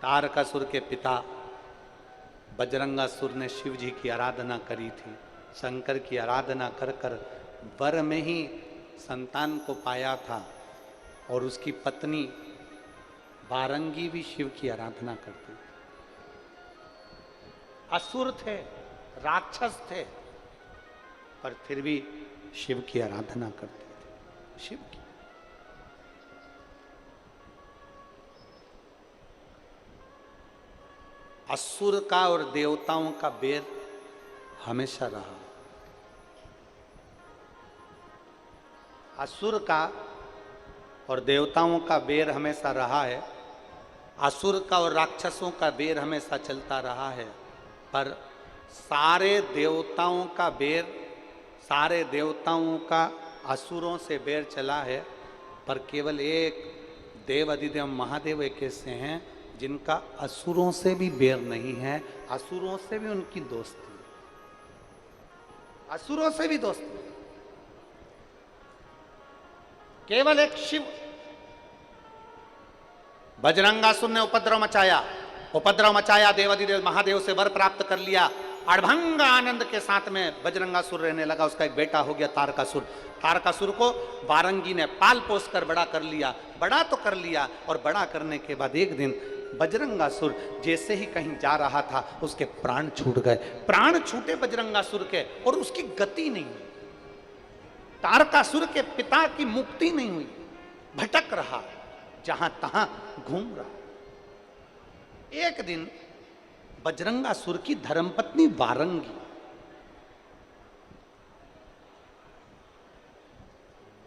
तारकासुर के पिता बजरंगासुर ने शिव जी की आराधना करी थी, शंकर की आराधना कर कर वर में ही संतान को पाया था। और उसकी पत्नी बारंगी भी शिव की आराधना करती थी। असुर थे, राक्षस थे, पर फिर भी शिव की आराधना करते थे, शिव की। असुर का और देवताओं का बैर हमेशा रहा। असुर का और देवताओं का बैर हमेशा रहा है। असुर का और राक्षसों का बैर हमेशा चलता रहा है। पर सारे देवताओं का बैर, सारे देवताओं का असुरों से बैर चला है। पर केवल एक देव अधिदेव महादेव एक ऐसे हैं जिनका असुरों से भी बैर नहीं है, असुरों से भी उनकी दोस्ती है, असुरों से भी दोस्ती है। केवल एक शिव। बजरंगासुर ने उपद्रव मचाया, देवाधिदेव महादेव से वर प्राप्त कर लिया। अड़भंग आनंद के साथ में बजरंगासुर रहने लगा। उसका एक बेटा हो गया तारकासुर। तारकासुर को वारंगी ने पाल पोस कर बड़ा कर लिया। बड़ा तो कर लिया, और बड़ा करने के बाद एक दिन बजरंगासुर जैसे ही कहीं जा रहा था, उसके प्राण छूट गए। प्राण छूटे बजरंगासुर के, और उसकी गति नहीं हुई। तारकासुर के पिता की मुक्ति नहीं हुई, भटक रहा, जहां तहां घूम रहा। एक दिन बजरंगासुर की धर्मपत्नी वारंगी,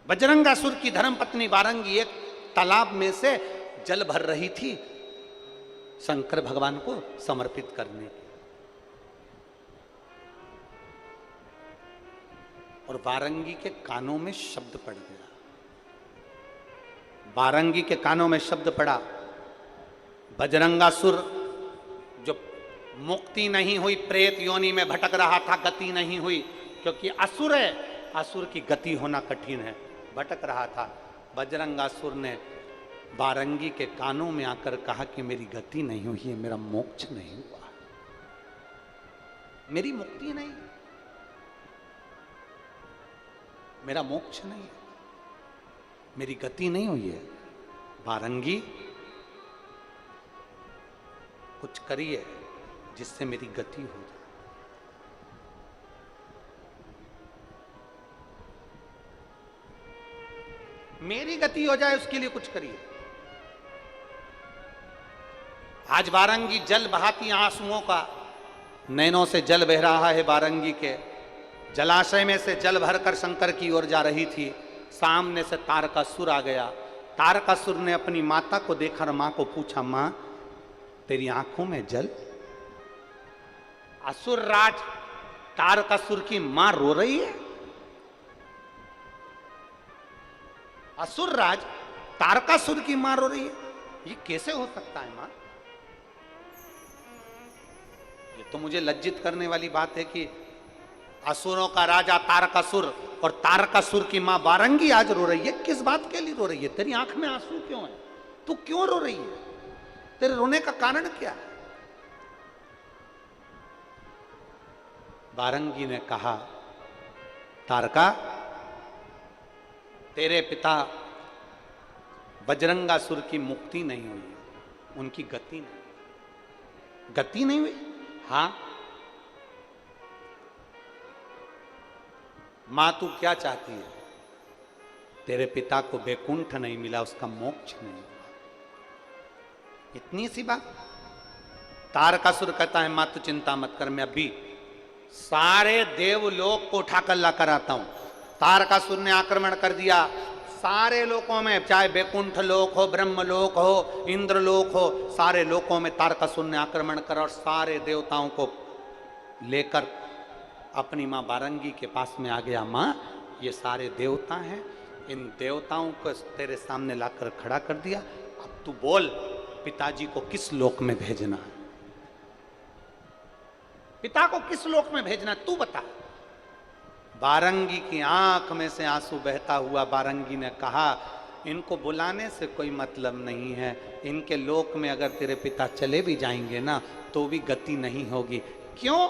बजरंगासुर की धर्मपत्नी वारंगी एक तालाब में से जल भर रही थी शंकर भगवान को समर्पित करने की। और वारंगी के कानों में शब्द पड़ गया। वारंगी के कानों में शब्द पड़ा, बजरंगासुर जो मुक्ति नहीं हुई, प्रेत योनि में भटक रहा था, गति नहीं हुई, क्योंकि असुर है, असुर की गति होना कठिन है, भटक रहा था। बजरंगासुर ने वारंगी के कानों में आकर कहा कि मेरी गति नहीं हुई है, मेरा मोक्ष नहीं हुआ, मेरी मुक्ति नहीं, मेरा मोक्ष नहीं है, मेरी गति नहीं हुई है। वारंगी कुछ करिए जिससे मेरी गति हो जाए। मेरी गति हो जाए उसके लिए कुछ करिए। आज वारंगी जल बहाती आंसुओं का, नैनों से जल बह रहा है वारंगी के। जलाशय में से जल भरकर शंकर की ओर जा रही थी। सामने से तारकासुर आ गया। तारकासुर ने अपनी माता को देखा और मां को पूछा, मां तेरी आंखों में जल? असुर राज तारकासुर की मां रो रही है। असुर राज तारकासुर की मां रो रही है, ये कैसे हो सकता है मां? ये तो मुझे लज्जित करने वाली बात है कि असुरों का राजा तारकासुर और तारकासुर की मां वारंगी आज रो रही है। किस बात के लिए रो रही है? तेरी आंख में आंसू क्यों है? तू क्यों रो रही है? तेरे रोने का कारण क्या है? वारंगी ने कहा, तारका, तेरे पिता बजरंगासुर की मुक्ति नहीं हुई, उनकी गति नहीं हुई। हाँ मां, तू क्या चाहती है? तेरे पिता को वैकुंठ नहीं मिला, उसका मोक्ष नहीं हुआ, इतनी सी बात। तारकासुर कहता है, मां तू चिंता मत कर, मैं अभी सारे देवलोक को उठाकर ला कर आता हूं। तारकासुर ने आक्रमण कर दिया सारे लोकों में, चाहे वैकुंठ लोक हो, ब्रह्म लोक हो, इंद्र लोक हो, सारे लोकों में तारकासुर ने आक्रमण कर और सारे देवताओं को लेकर अपनी मां वारंगी के पास में आ गया। मां, ये सारे देवता हैं, इन देवताओं को तेरे सामने लाकर खड़ा कर दिया। अब तू बोल, पिताजी को किस लोक में भेजना है? पिता को किस लोक में भेजना है, तू बता। वारंगी की आंख में से आंसू बहता हुआ वारंगी ने कहा, इनको बुलाने से कोई मतलब नहीं है। इनके लोक में अगर तेरे पिता चले भी जाएंगे ना तो भी गति नहीं होगी। क्यों?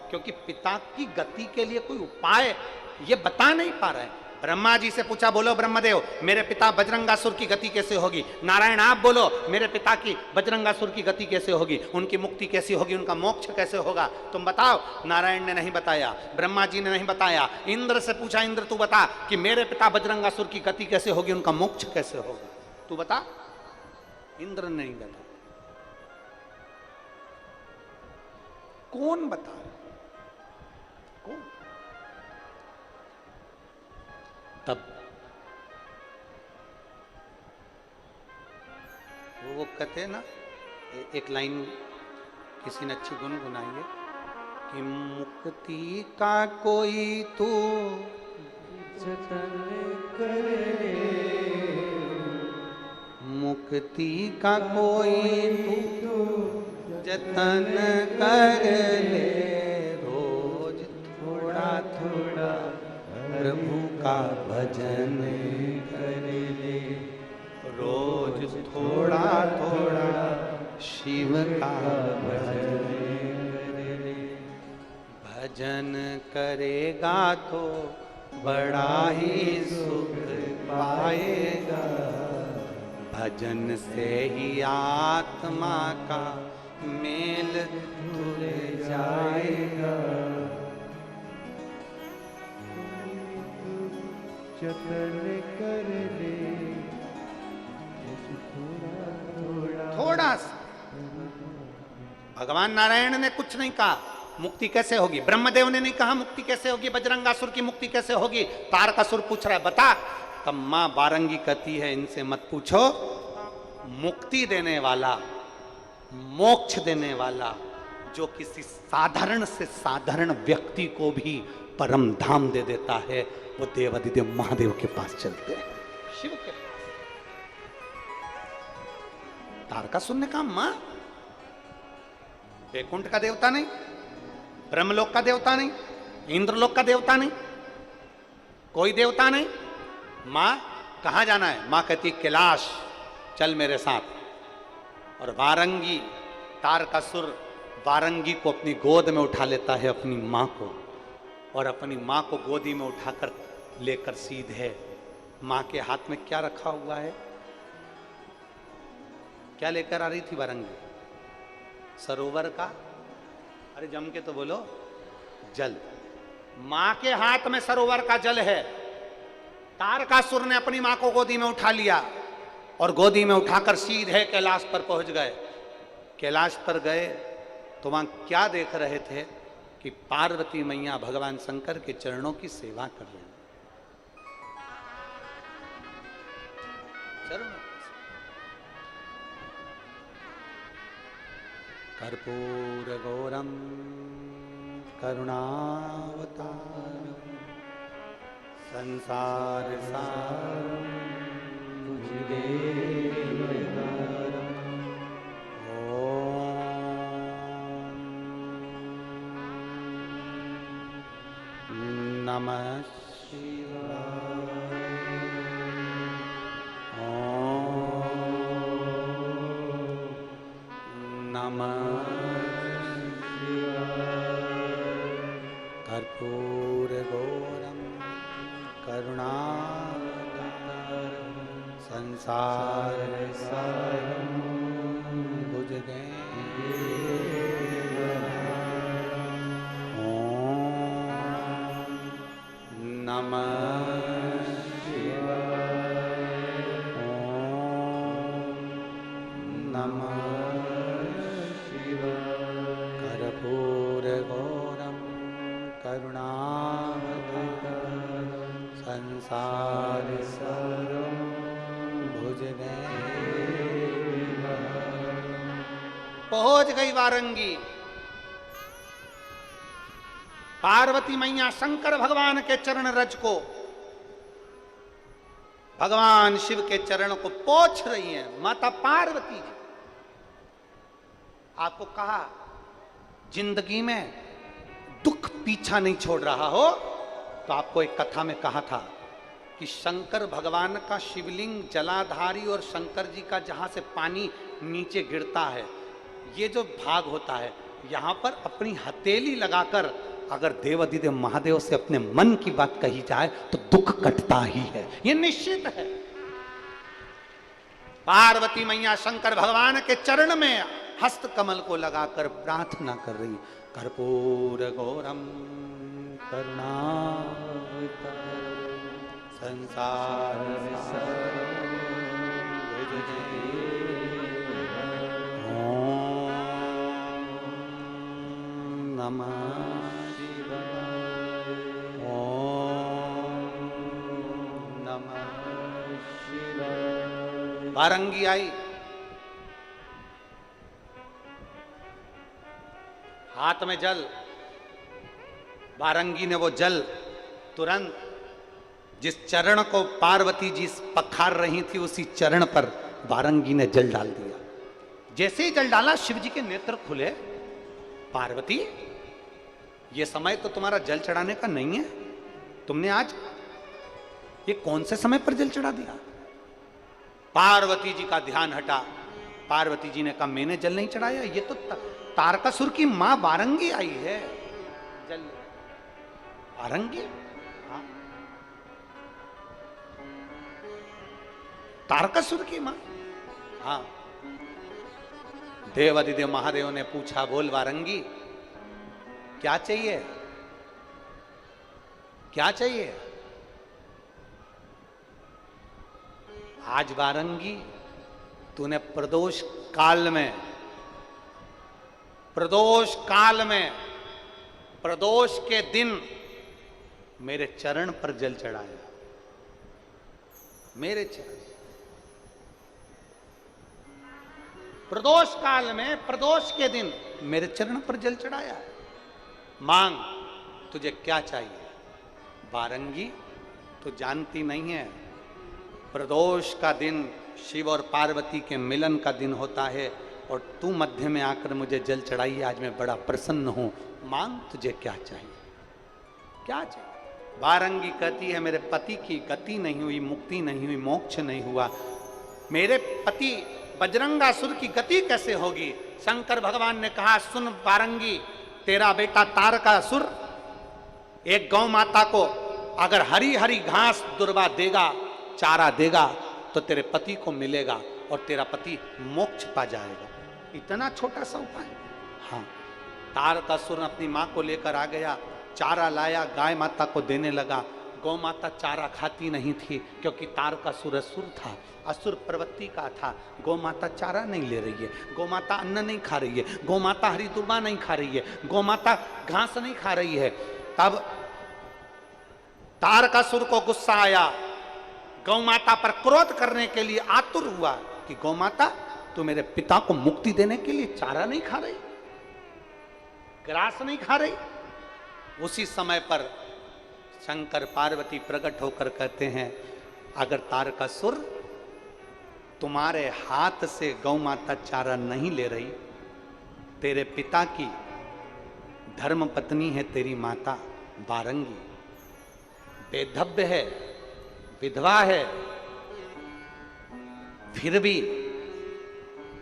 क्योंकि पिता की गति के लिए कोई उपाय ये बता नहीं पा रहा है। ब्रह्मा जी से पूछा, बोलो ब्रह्मदेव, मेरे पिता बजरंगासुर की गति कैसे होगी? नारायण आप बोलो, मेरे पिता की बजरंगासुर की गति कैसे होगी? उनकी मुक्ति कैसी होगी? उनका मोक्ष कैसे होगा? तुम बताओ। नारायण ने नहीं बताया, ब्रह्मा जी ने नहीं बताया। इंद्र से पूछा, इंद्र तू बता कि मेरे पिता बजरंगासुर की गति कैसे होगी, उनका मोक्ष कैसे होगा, तू बता। इंद्र ने नहीं बताया। कौन बता? कौन? तब वो कहते हैं ना, एक लाइन किसी ने अच्छी गुनगुनाई है कि मुक्ति का कोई तू जतन कर ले, मुक्ति का कोई तू जतन कर ले, रोज थोड़ा थोड़ा प्रभु का भजन कर ले, रोज थोड़ा थोड़ा शिव का भजन कर ले। भजन करेगा तो बड़ा ही सुख पाएगा, भजन से ही आत्मा का मेल धुल जाएगा। जतन कर ले थोड़ा सा। भगवान नारायण ने कुछ नहीं कहा मुक्ति कैसे होगी, ब्रह्मदेव ने नहीं कहा मुक्ति कैसे होगी, बजरंगासुर की मुक्ति कैसे होगी। तारकासुर पूछ रहा है बता। तब मां बारंगी कहती है इनसे मत पूछो, मुक्ति देने वाला, मोक्ष देने वाला, जो किसी साधारण से साधारण व्यक्ति को भी परम धाम दे देता है, वो देवाधिदेव महादेव के पास चलते हैं, शिव के पास। तारकासुर ने कहा मां, वैकुंठ का देवता नहीं, ब्रह्मलोक का देवता नहीं, इंद्रलोक का देवता नहीं, कोई देवता नहीं, मां कहां जाना है? मां कहती कैलाश चल मेरे साथ। और वारंगी, तारकासुर वारंगी को अपनी गोद में उठा लेता है, अपनी मां को, और अपनी मां को गोदी में उठाकर लेकर सीधे मां के हाथ में क्या रखा हुआ है? क्या लेकर आ रही थी वारंगी? सरोवर का, अरे जम के तो बोलो, जल। मां के हाथ में सरोवर का जल है। तारकासुर ने अपनी मां को गोदी में उठा लिया और गोदी में उठाकर सीधे कैलाश पर पहुंच गए। कैलाश पर गए तो वहां क्या देख रहे थे कि पार्वती मैया भगवान शंकर के चरणों की सेवा कर रहे हैं। कर्पूर गौरम करुणावतारम संसार सारम भुजगेन्द्रहारम। ओम नमः शिवाय। नमः कर्पूर गौरम करुणावतारम संसार सारम भुजगेन्द्रहारम। ओम नमः शिवाय। ओम नमः कर्पूर गौरम करुणावतारम संसार सारम भुजगेन्द्रहारम। पहुंच गई वारंगी। पार्वती मैया शंकर भगवान के चरण रज को, भगवान शिव के चरण को पोंछ रही हैं। माता पार्वती जी, आपको कहा जिंदगी में दुख पीछा नहीं छोड़ रहा हो तो आपको एक कथा में कहा था कि शंकर भगवान का शिवलिंग जलाधारी और शंकर जी का जहाँ से पानी नीचे गिरता है, ये जो भाग होता है, यहाँ पर अपनी हथेली लगाकर अगर देवाधिदेव महादेव से अपने मन की बात कही जाए तो दुख कटता ही है, ये निश्चित है। पार्वती मैया शंकर भगवान के चरण में हस्त कमल को लगाकर प्रार्थना कर रही, कर्पूर गौरम करुणावतारम संसार नमः बारंगी आई, हाथ में जल, बारंगी ने वो जल तुरंत जिस चरण को पार्वती जी पखार रही थी उसी चरण पर बारंगी ने जल डाल दिया। जैसे ही जल डाला शिव जी के नेत्र खुले, पार्वती ये समय तो तुम्हारा जल चढ़ाने का नहीं है, तुमने आज ये कौन से समय पर जल चढ़ा दिया? पार्वती जी का ध्यान हटा, पार्वती जी ने कहा मैंने जल नहीं चढ़ाया, ये तो तारकासुर की मां बारंगी आई है। जल बारंगी, हाँ, तारकासुर की मां, हाँ। देवाधिदेव महादेव ने पूछा, बोल बारंगी क्या चाहिए, क्या चाहिए? आज बारंगी तूने प्रदोष काल में, प्रदोष काल में, प्रदोष के दिन मेरे चरण पर जल चढ़ाया, मेरे चरण, प्रदोष काल में, प्रदोष के दिन मेरे चरण पर जल चढ़ाया। मांग तुझे क्या चाहिए? बारंगी तू जानती नहीं है, प्रदोष का दिन शिव और पार्वती के मिलन का दिन होता है और तू मध्य में आकर मुझे जल चढ़ाई, आज मैं बड़ा प्रसन्न हूं। मांग तुझे क्या चाहिए, क्या चाहिए? बारंगी कहती है मेरे पति की गति नहीं हुई, मुक्ति नहीं हुई, मोक्ष नहीं हुआ, मेरे पति बजरंगासुर की गति कैसे होगी? शंकर भगवान ने कहा, सुन बारंगी, तेरा बेटा तारकासुर एक गौ माता को अगर हरी हरी घास दुर्वा देगा, चारा देगा, तो तेरे पति को मिलेगा और तेरा पति मोक्ष पा जाएगा। इतना छोटा सा उपाय। हाँ, तारकासुर अपनी माँ को लेकर आ गया, चारा लाया, गाय माता को देने लगा। गौ माता चारा खाती नहीं थी क्योंकि तारकासुर असुर था, असुर प्रवृत्ति का था। गौ माता चारा नहीं ले रही है, गौ माता अन्न नहीं खा रही है, गौ माता हरी दुर्वा नहीं खा रही है, गौ माता घास नहीं खा रही है। तब तारकासुर को गुस्सा आया, गौ माता पर क्रोध करने के लिए आतुर हुआ कि गौ माता तू मेरे पिता को मुक्ति देने के लिए चारा नहीं खा रही, ग्रास नहीं खा रही। उसी समय पर शंकर पार्वती प्रकट होकर कहते हैं, अगर तारकासुर तुम्हारे हाथ से गौ माता चारा नहीं ले रही, तेरे पिता की धर्म पत्नी है तेरी माता बारंगी, बेधव्य है, विधवा है, फिर भी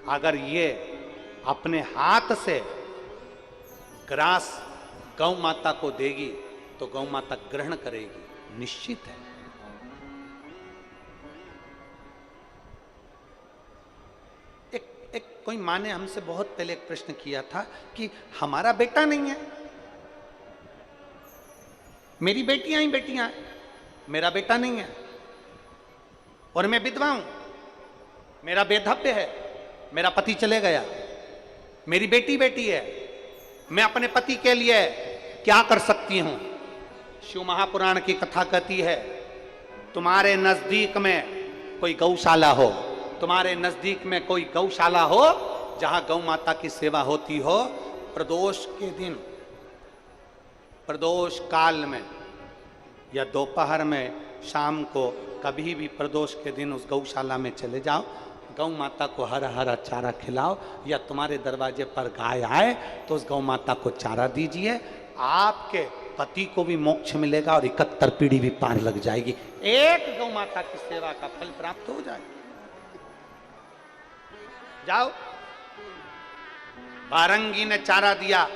अगर ये अपने हाथ से ग्रास गौ माता को देगी तो गौ माता ग्रहण करेगी, निश्चित है। एक कोई माँ ने हमसे बहुत पहले एक प्रश्न किया था कि हमारा बेटा नहीं है, मेरी बेटियां ही बेटियां हैं, मेरा बेटा नहीं है और मैं विधवा हूं, मेरा बेधव्य है, मेरा पति चले गया, मेरी बेटी बेटी है, मैं अपने पति के लिए क्या कर सकती हूं? शिव महापुराण की कथा कहती है, तुम्हारे नजदीक में कोई गौशाला हो, तुम्हारे नजदीक में कोई गौशाला हो जहां गौ माता की सेवा होती हो, प्रदोष के दिन, प्रदोष काल में या दोपहर में, शाम को, कभी भी प्रदोष के दिन उस गौशाला में चले जाओ, गौ माता को हरा हरा चारा खिलाओ, या तुम्हारे दरवाजे पर गाय आए तो उस गौ माता को चारा दीजिए। आपके पति को भी मोक्ष मिलेगा और 71 पीढ़ी भी पार लग जाएगी। एक गौ माता की सेवा का फल प्राप्त हो जाए। जाओ, बारंगी ने चारा दिया,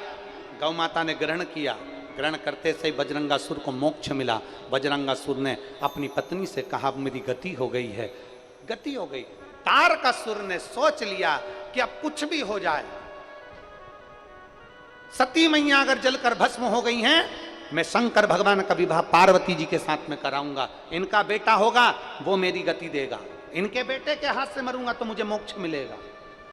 गौ माता ने ग्रहण किया, ग्रहण करते से बजरंगासुर को मोक्ष मिला। बजरंगासुर ने अपनी पत्नी से कहा मेरी गति हो गई है, गति हो गई। तारकासुर ने सोच लिया कि अब कुछ भी हो जाए, सती मैया अगर जलकर भस्म हो गई हैं, मैं शंकर भगवान का विवाह पार्वती जी के साथ में कराऊंगा, इनका बेटा होगा वो मेरी गति देगा, इनके बेटे के हाथ से मरूंगा तो मुझे मोक्ष मिलेगा।